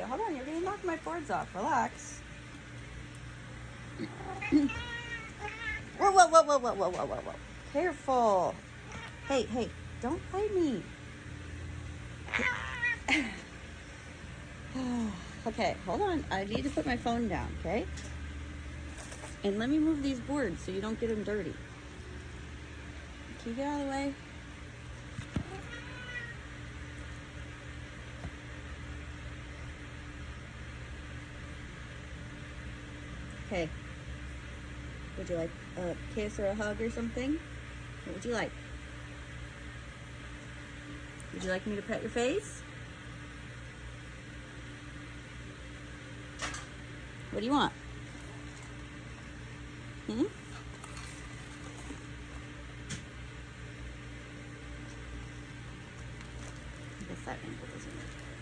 Hold on, you're gonna knock my boards off. Relax. Whoa, whoa, whoa, whoa, whoa, whoa, whoa, whoa, whoa. Careful. Hey, don't bite me. Okay, hold on. I need to put my phone down, okay? And let me move these boards so you don't get them dirty. Can you get out of the way? Okay. Would you like a kiss or a hug or something? What would you like? Would you like me to pet your face? What do you want? I guess that angle doesn't work.